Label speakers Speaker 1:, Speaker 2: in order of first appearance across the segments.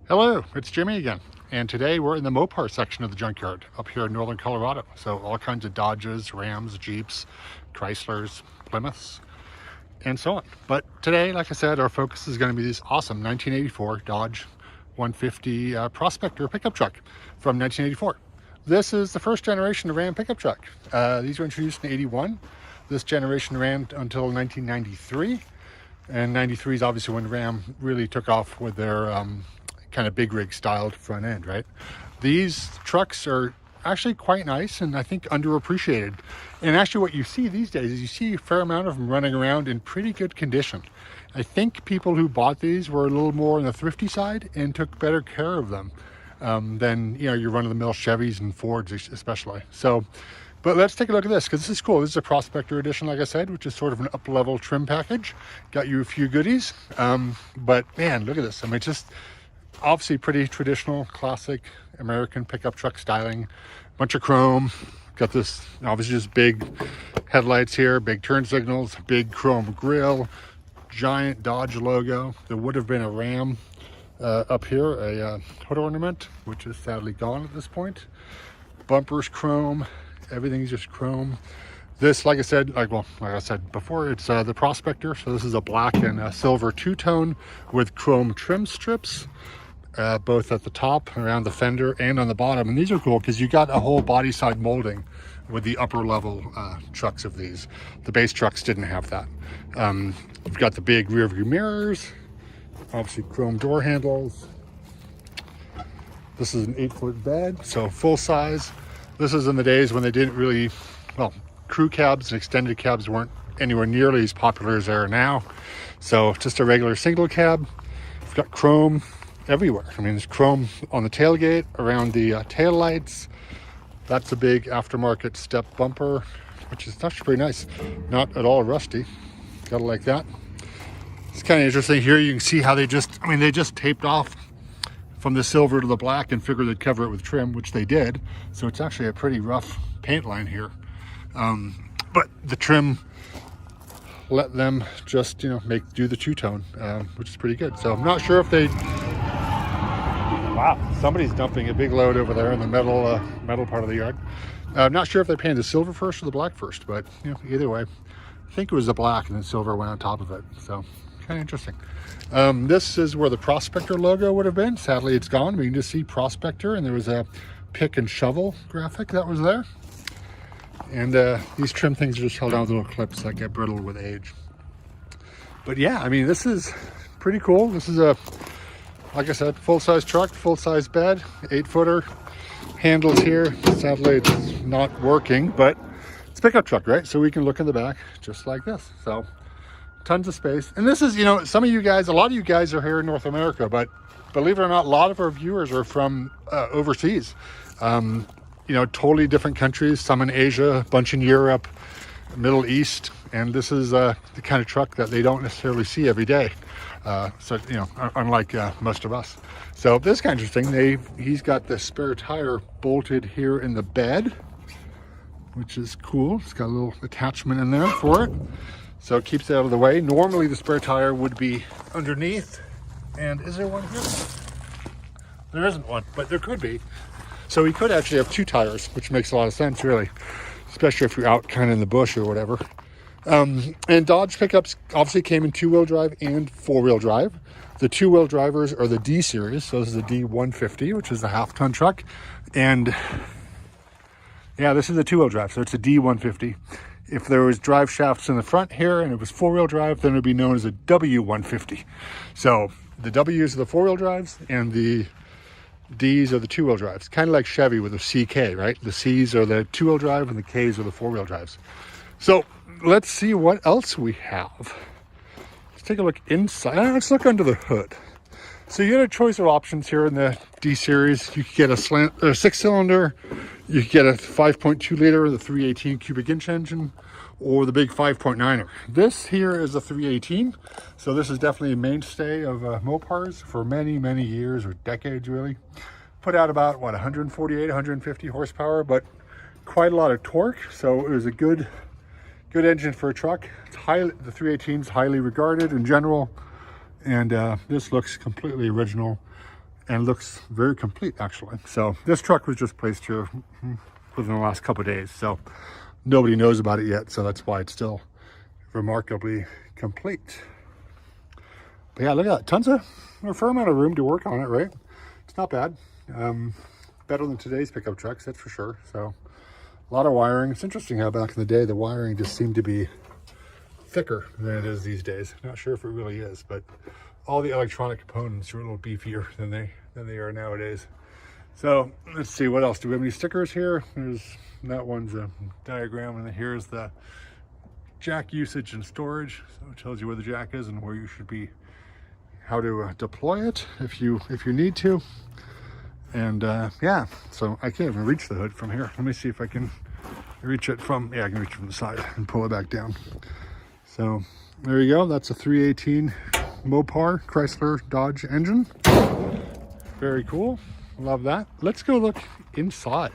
Speaker 1: Hello, it's Jimmy again. And today we're in the Mopar section of the junkyard up here in northern Colorado. So all kinds of Dodges, Rams, Jeeps, Chryslers, Plymouths, and so on. But today, like I said, our focus is going to be this awesome 1984 Dodge 150 Prospector pickup truck from 1984. This is the first generation of Ram pickup truck. These were introduced in 81. This generation ran until 1993. And 93 is obviously when Ram really took off with their kind of big rig styled front end, right? These trucks are actually quite nice and I think underappreciated. And actually what you see these days is you see a fair amount of them running around in pretty good condition. I think people who bought these were a little more on the thrifty side and took better care of them than, you know, your run-of-the-mill Chevys and Fords especially. So, but let's take a look at this because this is cool. This is a Prospector edition, like I said, which is sort of an up-level trim package. Got you a few goodies, but man, look at this. I mean, just obviously pretty traditional, classic American pickup truck styling. Bunch of chrome. Got this obviously just big headlights here, big turn signals, big chrome grille, giant Dodge logo. There would have been a Ram up here, a hood ornament, which is sadly gone at this point. Bumpers chrome. Everything's just chrome. This, like I said, like I said before, it's the Prospector. So this is a black and a silver two-tone with chrome trim strips, both at the top, around the fender, and on the bottom. And these are cool because you got a whole body side molding with the upper level trucks of these. The base trucks didn't have that. You've got the big rear view mirrors, obviously chrome door handles. This is an 8-foot bed, so full size. This is in the days when they didn't really, well, crew cabs and extended cabs weren't anywhere nearly as popular as they are now. So just a regular single cab. We've got chrome everywhere. I mean, there's chrome on the tailgate, around the tail lights. That's a big aftermarket step bumper, which is actually pretty nice. Not at all rusty. Gotta like that. It's kind of interesting here. You can see how they just taped off from the silver to the black and figured they'd cover it with trim, which they did. So it's actually a pretty rough paint line here. But the trim let them just, you know, do the two-tone, which is pretty good. So I'm not sure if they, wow, somebody's dumping a big load over there in the metal part of the yard. I'm not sure if they painted the silver first or the black first, but you know, either way, I think it was the black and then silver went on top of it. So kind of interesting. This is where the Prospector logo would have been. Sadly, it's gone. We can just see Prospector, and there was a pick and shovel graphic that was there. And these trim things are just held on with little clips that get brittle with age. But yeah, I mean, this is pretty cool. This is a, like I said, full-size truck, full-size bed, 8-footer, handles here. Sadly, it's not working, but it's a pickup truck, right? So we can look in the back just like this. So tons of space. And this is, you know, a lot of you guys are here in North America, but believe it or not, a lot of our viewers are from overseas. You know, totally different countries, some in Asia, a bunch in Europe, Middle East. And this is the kind of truck that they don't necessarily see every day. So, you know, unlike most of us. So this is kind of interesting. He's got the spare tire bolted here in the bed, which is cool. It's got a little attachment in there for it, so it keeps it out of the way. Normally the spare tire would be underneath. And is there one here? There isn't one, but there could be. So we could actually have two tires, which makes a lot of sense, really, especially if you're out kind of in the bush or whatever. And Dodge pickups obviously came in 2-wheel drive and 4-wheel drive. The 2-wheel drivers are the D series. So this is the D150, which is a half-ton truck. And yeah, this is a 2-wheel drive, so it's a D150. If there was drive shafts in the front here and it was 4-wheel drive, then it would be known as a W150. So the W's are the 4-wheel drives and the D's are the 2-wheel drives. Kind of like Chevy with a CK, right? The C's are the 2-wheel drive and the K's are the 4-wheel drives. So let's see what else we have. Let's take a look inside. Let's look under the hood. So you get a choice of options here in the D series. You could get a 6-cylinder, you could get a 5.2 liter, the 318 cubic inch engine, or the big 5.9er. This here is a 318. So this is definitely a mainstay of Mopars for many, many years or decades, really. Put out about, what, 148, 150 horsepower, but quite a lot of torque. So it was a good engine for a truck. It's the 318 is highly regarded in general. And this looks completely original. and looks very complete actually. So this truck was just placed here within the last couple of days, so nobody knows about it yet, so that's why it's still remarkably complete. But yeah, look at that, tons of, a fair amount of room to work on it, right? It's not bad. Better than today's pickup trucks, that's for sure. So a lot of wiring. It's interesting how back in the day the wiring just seemed to be thicker than it is these days. Not sure if it really is, but all the electronic components are a little beefier than they are nowadays. So let's see, what else? Do we have any stickers here? That one's a diagram, and then here's the jack usage and storage. So it tells you where the jack is and where you should be, how to deploy it if you need to. And yeah, so I can't even reach the hood from here. Let me see if I can reach it from, yeah, I can reach it from the side and pull it back down. So there you go. That's a 318 Mopar Chrysler Dodge engine. Very cool. Love that. Let's go look inside,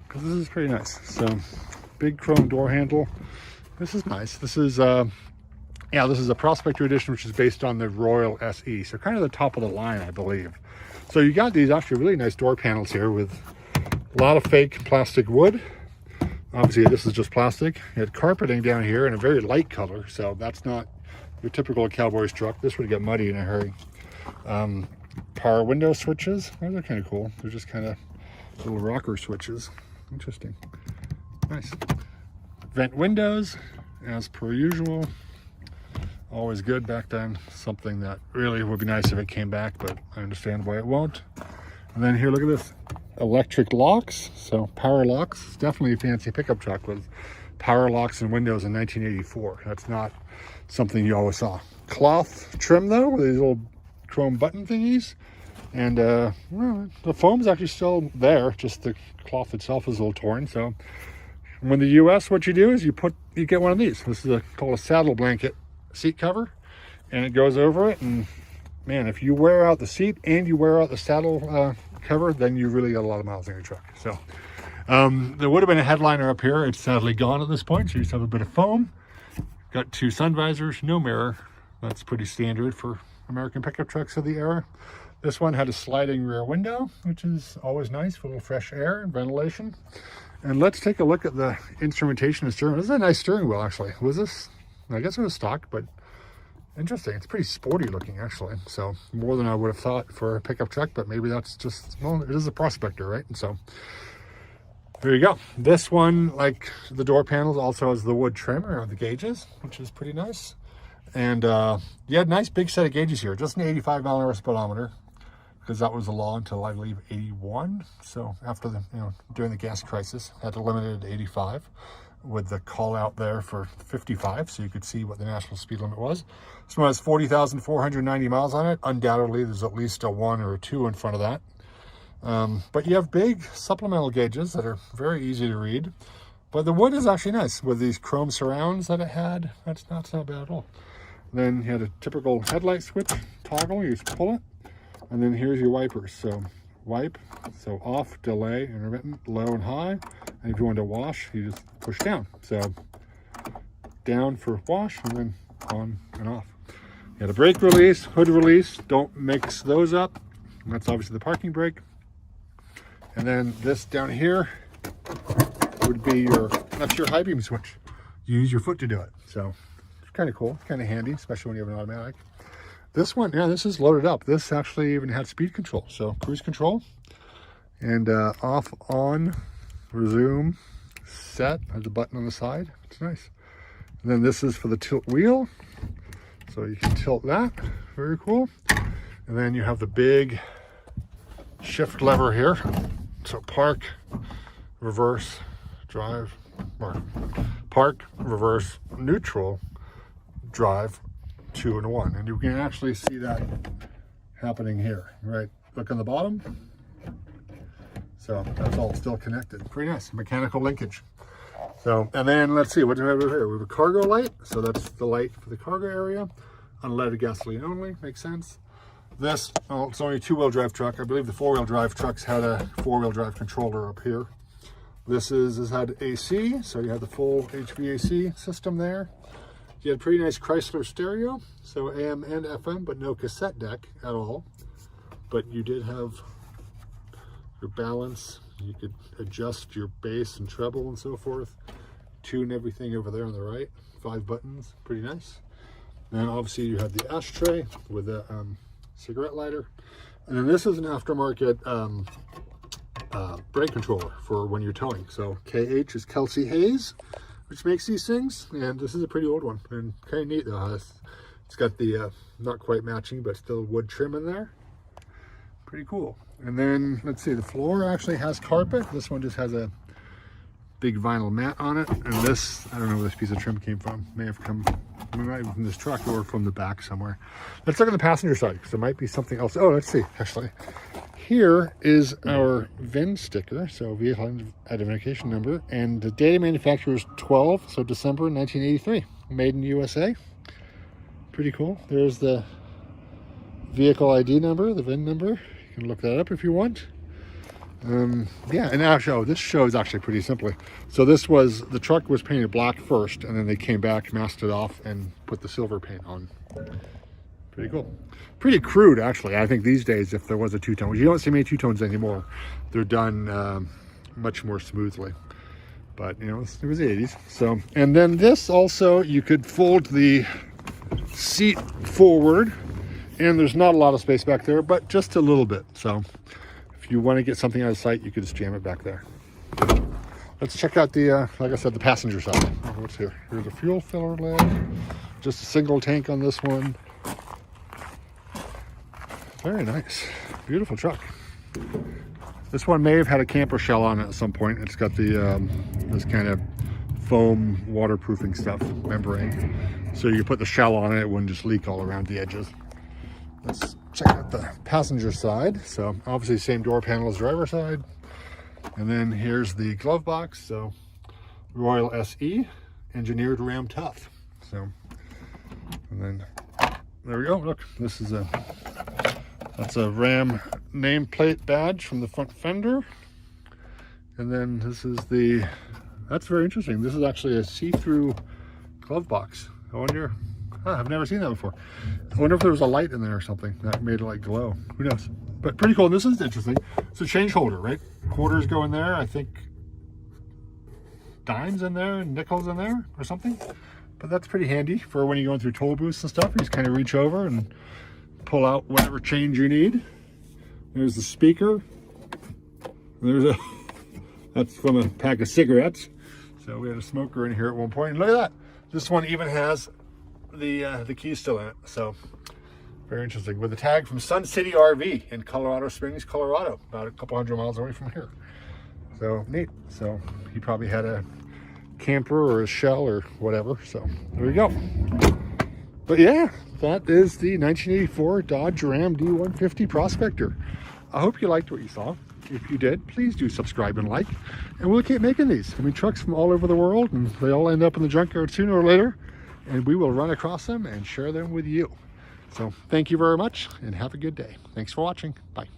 Speaker 1: because this is pretty nice. So big chrome door handle. This is nice. This is yeah, this is a Prospector edition, which is based on the Royal SE. So kind of the top of the line, I believe. So you got these actually really nice door panels here with a lot of fake plastic wood. Obviously this is just plastic. You had carpeting down here in a very light color, so that's not your typical Cowboys truck. This would get muddy in a hurry. Power window switches. Those are kind of cool. They're just kind of little rocker switches. Interesting. Nice. Vent windows, as per usual. Always good back then. Something that really would be nice if it came back, but I understand why it won't. And then here, look at this. Electric locks. So power locks. It's definitely a fancy pickup truck with power locks and windows in 1984. That's not something you always saw. Cloth trim though, with these little chrome button thingies. And well, the foam's actually still there, just the cloth itself is a little torn. So when the US, what you do is you get one of these. This is called a saddle blanket seat cover, and it goes over it. And man, if you wear out the seat and you wear out the saddle cover, then you really got a lot of miles in your truck. So there would have been a headliner up here. It's sadly gone at this point, so you just have a bit of foam. Got two sun visors, no mirror. That's pretty standard for American pickup trucks of the era. This one had a sliding rear window, which is always nice for a little fresh air and ventilation. And let's take a look at the instrumentation and steering. This is a nice steering wheel, actually. Was this? I guess it was stock, but interesting. It's pretty sporty looking, actually. So more than I would have thought for a pickup truck, but maybe that's just, well, it is a Prospector, right? And so there you go. This one, like the door panels, also has the wood trim around the gauges, which is pretty nice. And you had a nice big set of gauges here. Just an 85 mile an hour speedometer, because that was the law until I believe 81. So after the, during the gas crisis, had to limit it to 85. With the call out there for 55, so you could see what the national speed limit was. This one has 40,490 miles on it. Undoubtedly, there's at least a 1 or a 2 in front of that. But you have big supplemental gauges that are very easy to read. But the wood is actually nice with these chrome surrounds that it had. That's not so bad at all. Then you had a typical headlight switch toggle. You just pull it, and then here's your wipers. So wipe, so off, delay, intermittent, low and high. And if you want to wash, you just push down. So down for wash, and then on and off. You got a brake release, hood release. Don't mix those up. That's obviously the parking brake. And then this down here would be that's your high beam switch. You use your foot to do it. So it's kind of cool, kind of handy, especially when you have an automatic. This one, yeah, this is loaded up. This actually even had speed control. So cruise control and off, on, resume, set. Has a button on the side. It's nice. And then this is for the tilt wheel. So you can tilt that. Very cool. And then you have the big shift lever here. So park, reverse, drive, or park, reverse, neutral, drive, 2 and 1. And you can actually see that happening here, right? Look on the bottom. So that's all still connected. Pretty nice, mechanical linkage. So, and then let's see, what do we have over here? We have a cargo light. So that's the light for the cargo area. Unleaded gasoline only, makes sense. This, oh, it's only a 2-wheel drive truck. I believe the 4-wheel drive trucks had a 4-wheel drive controller up here. This had AC, so you had the full HVAC system there. You had pretty nice Chrysler stereo, so AM and FM, but no cassette deck at all. but you did have your balance. You could adjust your bass and treble and so forth. Tune everything over there on the right. 5 buttons, pretty nice. And obviously you have the ashtray with a cigarette lighter. And then this is an aftermarket brake controller for when you're towing. So KH is Kelsey Hayes, which makes these things. And this is a pretty old one and kind of neat though. It's got the not quite matching, but still wood trim in there. Pretty cool. And then let's see, the floor actually has carpet. This one just has a big vinyl mat on it. And this, I don't know where this piece of trim came from. May have come from this truck or from the back somewhere. Let's look on the passenger side because there might be something else. Oh, let's see, actually. Here is our VIN sticker, so vehicle identification number, and the date of manufacturer is 12, so December 1983, made in USA. Pretty cool. There's the vehicle ID number, the VIN number. You can look that up if you want. Yeah, and actually, this shows actually pretty simply. So this was, the truck was painted black first, and then they came back, masked it off, and put the silver paint on. Pretty cool. Pretty crude, actually. I think these days, if there was a two-tone, you don't see many two-tones anymore. They're done much more smoothly. But, you know, it was the 80s. So, and then this also, you could fold the seat forward, and there's not a lot of space back there, but just a little bit. So if you want to get something out of sight, you could just jam it back there. Let's check out the, like I said, the passenger side. What's here? Here's a fuel filler lid. Just a single tank on this one. Very nice. Beautiful truck. This one may have had a camper shell on it at some point. It's got the this kind of foam waterproofing stuff, membrane. So you put the shell on it, it wouldn't just leak all around the edges. Let's check out the passenger side. So obviously same door panel as driver's side. And then here's the glove box. So Royal SE, engineered Ram Tough. So, and then there we go. Look, this is that's a Ram nameplate badge from the front fender. And then this is that's very interesting. This is actually a see-through glove box. I wonder, I've never seen that before. I wonder if there was a light in there or something that made it like glow. Who knows? But pretty cool. And this is interesting. It's a change holder, right? Quarters go in there. I think dimes in there and nickels in there or something. But that's pretty handy for when you're going through toll booths and stuff. You just kind of reach over and pull out whatever change you need. There's the speaker. There's that's from a pack of cigarettes. So we had a smoker in here at one point. And look at that. This one even has the keys still in it. So very interesting. With a tag from Sun City RV in Colorado Springs, Colorado, about a couple hundred miles away from here. So neat. So he probably had a camper or a shell or whatever. So there we go. But yeah, that is the 1984 Dodge Ram D150 Prospector. I hope you liked what you saw. If you did, please do subscribe and like, and we'll keep making these. I mean, trucks from all over the world, and they all end up in the junkyard sooner or later, and we will run across them and share them with you. So thank you very much, and have a good day. Thanks for watching. Bye.